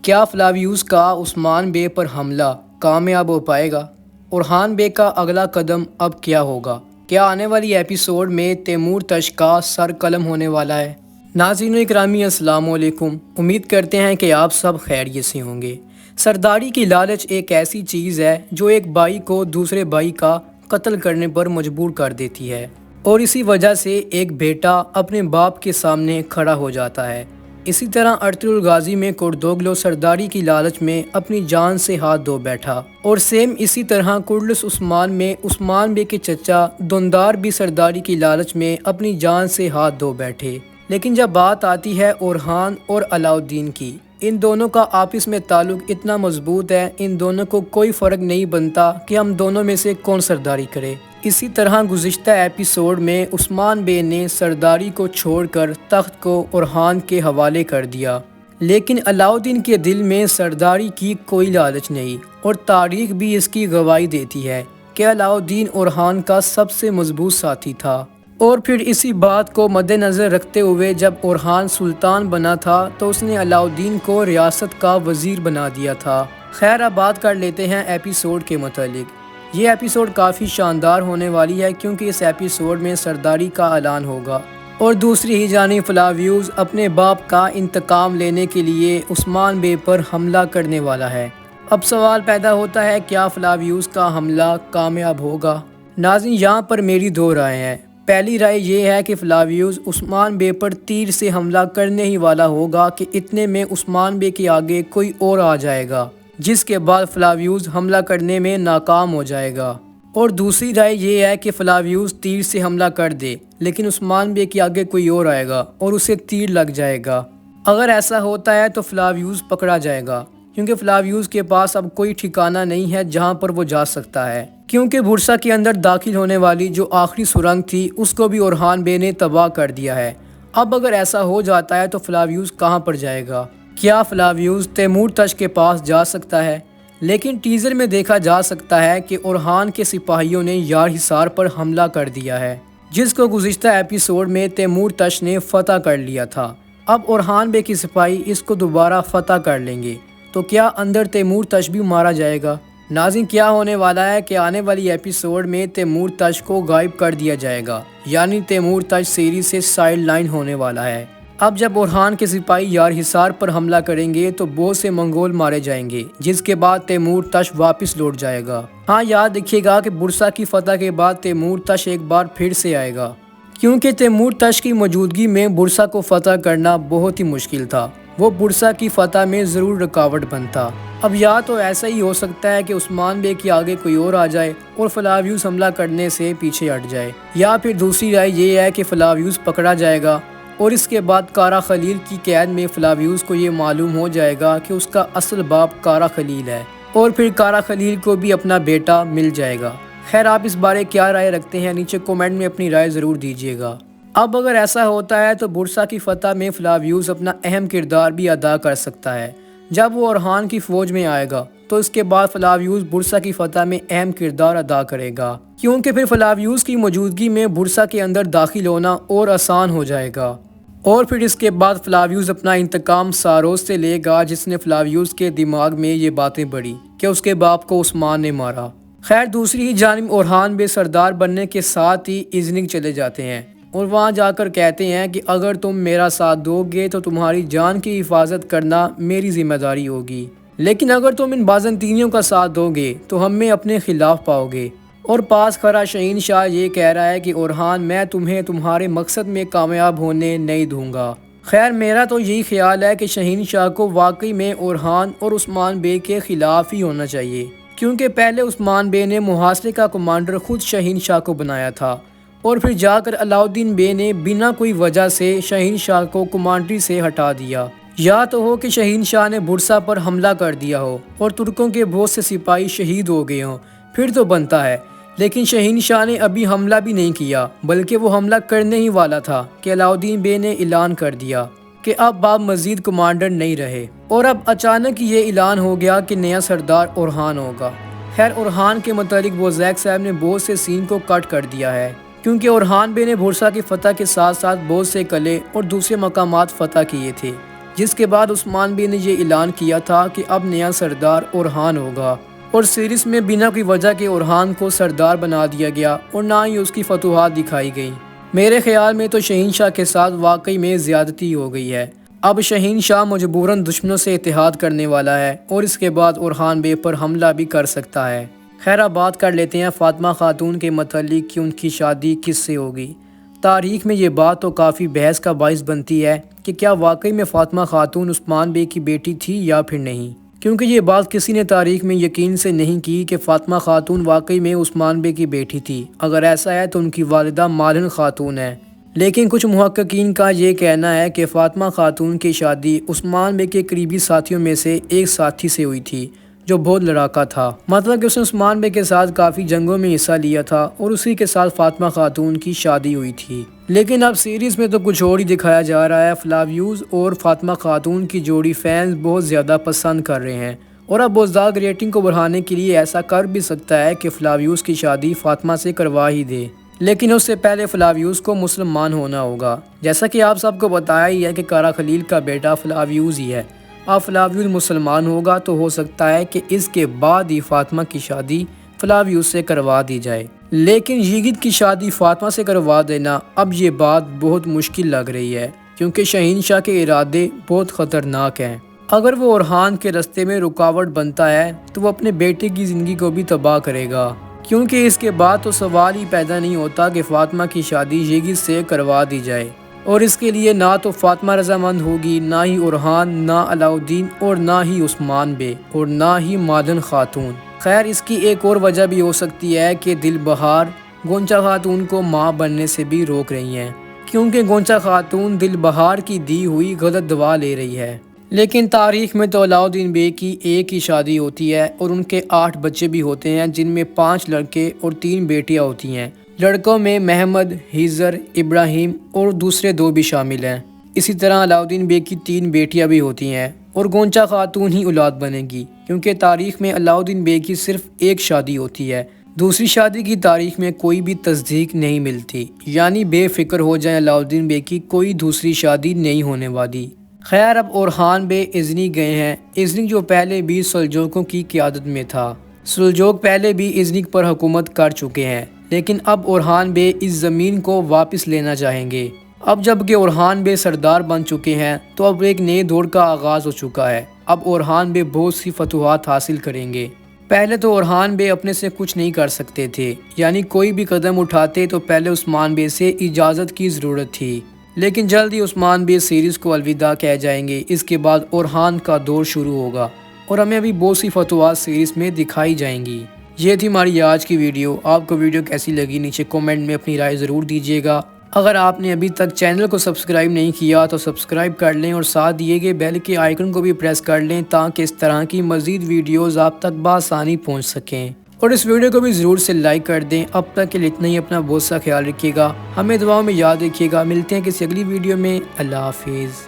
کیا فلاویوز کا عثمان بے پر حملہ کامیاب ہو پائے گا؟ اورحان بے کا اگلا قدم اب کیا ہوگا؟ کیا آنے والی ایپیسوڈ میں تیمور تش کا سر قلم ہونے والا ہے؟ ناظرین اکرامی السلام علیکم، امید کرتے ہیں کہ آپ سب خیریت سے ہوں گے۔ سرداری کی لالچ ایک ایسی چیز ہے جو ایک بھائی کو دوسرے بھائی کا قتل کرنے پر مجبور کر دیتی ہے، اور اسی وجہ سے ایک بیٹا اپنے باپ کے سامنے کھڑا ہو جاتا ہے۔ اسی طرح ارطغرل غازی میں کوڈوگلو سرداری کی لالچ میں اپنی جان سے ہاتھ دھو بیٹھا، اور سیم اسی طرح کرلس عثمان میں عثمان بے کے چچا دندار بھی سرداری کی لالچ میں اپنی جان سے ہاتھ دھو بیٹھے۔ لیکن جب بات آتی ہے اورحان اور علاؤالدین کی، ان دونوں کا آپس میں تعلق اتنا مضبوط ہے، ان دونوں کو کوئی فرق نہیں بنتا کہ ہم دونوں میں سے کون سرداری کرے۔ اسی طرح گزشتہ ایپیسوڈ میں عثمان بے نے سرداری کو چھوڑ کر تخت کو اورحان کے حوالے کر دیا، لیکن علاؤالدین کے دل میں سرداری کی کوئی لالچ نہیں، اور تاریخ بھی اس کی گواہی دیتی ہے کہ علاؤالدین اورحان کا سب سے مضبوط ساتھی تھا۔ اور پھر اسی بات کو مد نظر رکھتے ہوئے جب اورحان سلطان بنا تھا تو اس نے علاؤالدین کو ریاست کا وزیر بنا دیا تھا۔ خیر، اب بات کر لیتے ہیں ایپیسوڈ کے متعلق۔ یہ ایپیسوڈ کافی شاندار ہونے والی ہے کیونکہ اس ایپیسوڈ میں سرداری کا اعلان ہوگا، اور دوسری ہی جانب فلاویوز اپنے باپ کا انتقام لینے کے لیے عثمان بے پر حملہ کرنے والا ہے۔ اب سوال پیدا ہوتا ہے، کیا فلاویوز کا حملہ کامیاب ہوگا؟ ناظرین، یہاں پر میری دو رائے ہیں۔ پہلی رائے یہ ہے کہ فلاویوز عثمان بے پر تیر سے حملہ کرنے ہی والا ہوگا کہ اتنے میں عثمان بے کے آگے کوئی اور آ جائے گا، جس کے بعد فلاویوز حملہ کرنے میں ناکام ہو جائے گا۔ اور دوسری رائے یہ ہے کہ فلاویوز تیر سے حملہ کر دے، لیکن عثمان بے کے آگے کوئی اور آئے گا اور اسے تیر لگ جائے گا۔ اگر ایسا ہوتا ہے تو فلاویوز پکڑا جائے گا، کیونکہ فلاویوز کے پاس اب کوئی ٹھکانہ نہیں ہے جہاں پر وہ جا سکتا ہے، کیونکہ بورسا کے اندر داخل ہونے والی جو آخری سرنگ تھی اس کو بھی اورحان بے نے تباہ کر دیا ہے۔ اب اگر ایسا ہو جاتا ہے تو فلاویوز کہاں پر جائے گا؟ کیا فلاویوز تیمور تش کے پاس جا سکتا ہے؟ لیکن ٹیزر میں دیکھا جا سکتا ہے کہ اورحان کے سپاہیوں نے یار حصار پر حملہ کر دیا ہے، جس کو گزشتہ ایپیسوڈ میں تیمور تش نے فتح کر لیا تھا۔ اب اورحان بے کی سپاہی اس کو دوبارہ فتح کر لیں گے، تو کیا اندر تیمور تش بھی مارا جائے گا؟ ناظرین، کیا ہونے والا ہے کہ آنے والی ایپیسوڈ میں تیمور تش کو غائب کر دیا جائے گا، یعنی تیمور تش سیریز سے سائیڈ لائن ہونے والا ہے۔ اب جب اورحان کے سپاہی یار حصار پر حملہ کریں گے تو بہت سے منگول مارے جائیں گے، جس کے بعد تیمور تش واپس لوٹ جائے گا۔ ہاں، یاد رکھیے گا کہ بورسا کی فتح کے بعد تیمور تش ایک بار پھر سے آئے گا، کیونکہ تیمور تش کی موجودگی میں بورسا کو فتح کرنا بہت ہی مشکل تھا، وہ بورسا کی فتح میں ضرور رکاوٹ بنتا۔ اب یا تو ایسا ہی ہو سکتا ہے کہ عثمان بے کے آگے کوئی اور آ جائے اور فلاویوز حملہ کرنے سے پیچھے ہٹ جائے، یا پھر دوسری رائے یہ ہے کہ فلاویوز پکڑا جائے گا اور اس کے بعد کارا خلیل کی قید میں فلاویوز کو یہ معلوم ہو جائے گا کہ اس کا اصل باپ کارا خلیل ہے، اور پھر کارا خلیل کو بھی اپنا بیٹا مل جائے گا۔ خیر، آپ اس بارے کیا رائے رکھتے ہیں؟ نیچے کومنٹ میں اپنی رائے ضرور دیجیے گا۔ اب اگر ایسا ہوتا ہے تو بورسا کی فتح میں فلاویوز اپنا اہم کردار بھی ادا کر سکتا ہے۔ جب وہ اورحان کی فوج میں آئے گا تو اس کے بعد فلاویوز بورسا کی فتح میں اہم کردار ادا کرے گا، کیونکہ پھر فلاویوز کی موجودگی میں بورسا کے اندر داخل ہونا اور آسان ہو جائے گا، اور پھر اس کے بعد فلاویوز اپنا انتقام ساروس سے لے گا، جس نے فلاویوز کے دماغ میں یہ باتیں بڑھی کہ اس کے باپ کو عثمان نے مارا۔ خیر، دوسری ہی جانب اورحان بے سردار بننے کے ساتھ ہی ایزنگ چلے جاتے ہیں اور وہاں جا کر کہتے ہیں کہ اگر تم میرا ساتھ دو گے تو تمہاری جان کی حفاظت کرنا میری ذمہ داری ہوگی، لیکن اگر تم ان بازنطینیوں کا ساتھ دو گے تو ہمیں اپنے خلاف پاؤ گے۔ اور پاس کھڑا شہین شاہ یہ کہہ رہا ہے کہ اورحان، میں تمہیں تمہارے مقصد میں کامیاب ہونے نہیں دوں گا۔ خیر، میرا تو یہی خیال ہے کہ شہین شاہ کو واقعی میں اورحان اور عثمان بے کے خلاف ہی ہونا چاہیے، کیونکہ پہلے عثمان بے نے محاصرے کا کمانڈر خود شہین شاہ کو بنایا تھا، اور پھر جا کر علاؤالدین بے نے بنا کوئی وجہ سے شہین شاہ کو کمانڈری سے ہٹا دیا۔ یا تو ہو کہ شہین شاہ نے بورسا پر حملہ کر دیا ہو اور ترکوں کے بہت سے سپاہی شہید ہو گئے ہوں، پھر تو بنتا ہے، لیکن شہین شاہ نے ابھی حملہ بھی نہیں کیا، بلکہ وہ حملہ کرنے ہی والا تھا کہ علاؤالدین بے نے اعلان کر دیا کہ اب آپ مزید کمانڈر نہیں رہے، اور اب اچانک یہ اعلان ہو گیا کہ نیا سردار اورحان ہوگا۔ خیر، اورحان کے متعلق بوزیک صاحب نے بہت سے سین کو کٹ کر دیا ہے، کیونکہ اورحان بے نے بورسا کی فتح کے ساتھ ساتھ بہت سے قلعے اور دوسرے مقامات فتح کیے تھے، جس کے بعد عثمان بے نے یہ اعلان کیا تھا کہ اب نیا سردار اورحان ہوگا، اور سیریز میں بنا کوئی وجہ کے اورحان کو سردار بنا دیا گیا اور نہ ہی اس کی فتوحات دکھائی گئیں۔ میرے خیال میں تو شہین شاہ کے ساتھ واقعی میں زیادتی ہو گئی ہے۔ اب شہین شاہ مجبوراً دشمنوں سے اتحاد کرنے والا ہے اور اس کے بعد اورحان بے پر حملہ بھی کر سکتا ہے۔ خیر اب بات کر لیتے ہیں فاطمہ خاتون کے متعلق کہ ان کی شادی کس سے ہوگی۔ تاریخ میں یہ بات تو کافی بحث کا باعث بنتی ہے کہ کیا واقعی میں فاطمہ خاتون عثمان بے کی بیٹی تھی یا پھر نہیں، کیونکہ یہ بات کسی نے تاریخ میں یقین سے نہیں کی کہ فاطمہ خاتون واقعی میں عثمان بے کی بیٹی تھی۔ اگر ایسا ہے تو ان کی والدہ مالن خاتون ہے، لیکن کچھ محققین کا یہ کہنا ہے کہ فاطمہ خاتون کی شادی عثمان بے کے قریبی ساتھیوں میں سے ایک ساتھی سے ہوئی تھی جو بہت لڑاکا تھا، مطلب کہ اس نے عثمان بے کے ساتھ کافی جنگوں میں حصہ لیا تھا اور اسی کے ساتھ فاطمہ خاتون کی شادی ہوئی تھی۔ لیکن اب سیریز میں تو کچھ اور ہی دکھایا جا رہا ہے۔ فلاویوز اور فاطمہ خاتون کی جوڑی فینز بہت زیادہ پسند کر رہے ہیں، اور اب بزدار ریٹنگ کو بڑھانے کے لیے ایسا کر بھی سکتا ہے کہ فلاویوز کی شادی فاطمہ سے کروا ہی دے، لیکن اس سے پہلے فلاویوز کو مسلمان ہونا ہوگا۔ جیسا کہ آپ سب کو بتایا ہی ہے کہ کارا خلیل کا بیٹا فلاویوز ہی ہے۔ اب فلاویوز مسلمان ہوگا تو ہو سکتا ہے کہ اس کے بعد ہی فاطمہ کی شادی فلاویوز سے کروا دی جائے، لیکن یزید کی شادی فاطمہ سے کروا دینا اب یہ بات بہت مشکل لگ رہی ہے، کیونکہ شہین شاہ کے ارادے بہت خطرناک ہیں۔ اگر وہ اورحان کے راستے میں رکاوٹ بنتا ہے تو وہ اپنے بیٹے کی زندگی کو بھی تباہ کرے گا، کیونکہ اس کے بعد تو سوال ہی پیدا نہیں ہوتا کہ فاطمہ کی شادی یزید سے کروا دی جائے، اور اس کے لیے نہ تو فاطمہ رضامند ہوگی، نہ ہی اورحان، نہ علاؤالدین، اور نہ ہی عثمان بے، اور نہ ہی مالن خاتون۔ خیر اس کی ایک اور وجہ بھی ہو سکتی ہے کہ دل بہار گونچا خاتون کو ماں بننے سے بھی روک رہی ہیں، کیونکہ گونچا خاتون دل بہار کی دی ہوئی غلط دوا لے رہی ہے۔ لیکن تاریخ میں تو علاؤالدین بے کی ایک ہی شادی ہوتی ہے اور ان کے 8 بچے بھی ہوتے ہیں، جن میں 5 لڑکے اور 3 بیٹیاں ہوتی ہیں۔ لڑکوں میں محمد، ہیزر، ابراہیم اور دوسرے 2 بھی شامل ہیں۔ اسی طرح علاؤالدین بے کی 3 بیٹیاں بھی ہوتی ہیں، اور گونچا خاتون ہی اولاد بنے گی، کیونکہ تاریخ میں علاؤالدین بے کی صرف ایک شادی ہوتی ہے۔ دوسری شادی کی تاریخ میں کوئی بھی تصدیق نہیں ملتی، یعنی بے فکر ہو جائیں، علاؤالدین بے کی کوئی دوسری شادی نہیں ہونے والی۔ خیر اب اورحان بے ازنی گئے ہیں۔ ازنی جو پہلے بھی سلجوقوں کی قیادت میں تھا، سلجوق پہلے بھی ازنی پر حکومت کر چکے ہیں، لیکن اب اورحان بے اس زمین کو واپس لینا چاہیں گے۔ اب جب کہ اورحان بے سردار بن چکے ہیں تو اب ایک نئے دور کا آغاز ہو چکا ہے۔ اب اورحان بے بہت سی فتوحات حاصل کریں گے۔ پہلے تو اورحان بے اپنے سے کچھ نہیں کر سکتے تھے، یعنی کوئی بھی قدم اٹھاتے تو پہلے عثمان بے سے اجازت کی ضرورت تھی، لیکن جلد ہی عثمان بے سیریز کو الوداع کہہ جائیں گے۔ اس کے بعد اورحان کا دور شروع ہوگا اور ہمیں ابھی بہت سی فتوحات سیریز میں دکھائی جائیں گی۔ یہ تھی ہماری آج کی ویڈیو۔ آپ کو ویڈیو کیسی لگی نیچے کومنٹ میں اپنی رائے ضرور دیجیے گا۔ اگر آپ نے ابھی تک چینل کو سبسکرائب نہیں کیا تو سبسکرائب کر لیں اور ساتھ دیے گئے بیل کے آئیکن کو بھی پریس کر لیں تاکہ اس طرح کی مزید ویڈیوز آپ تک بآسانی پہنچ سکیں، اور اس ویڈیو کو بھی ضرور سے لائک کر دیں۔ اب تک کے لیے اتنا ہی، اپنا بہت سا خیال رکھیے گا، ہمیں دعاؤں میں یاد رکھیے گا۔ ملتے ہیں کسی اگلی ویڈیو میں۔ اللہ حافظ۔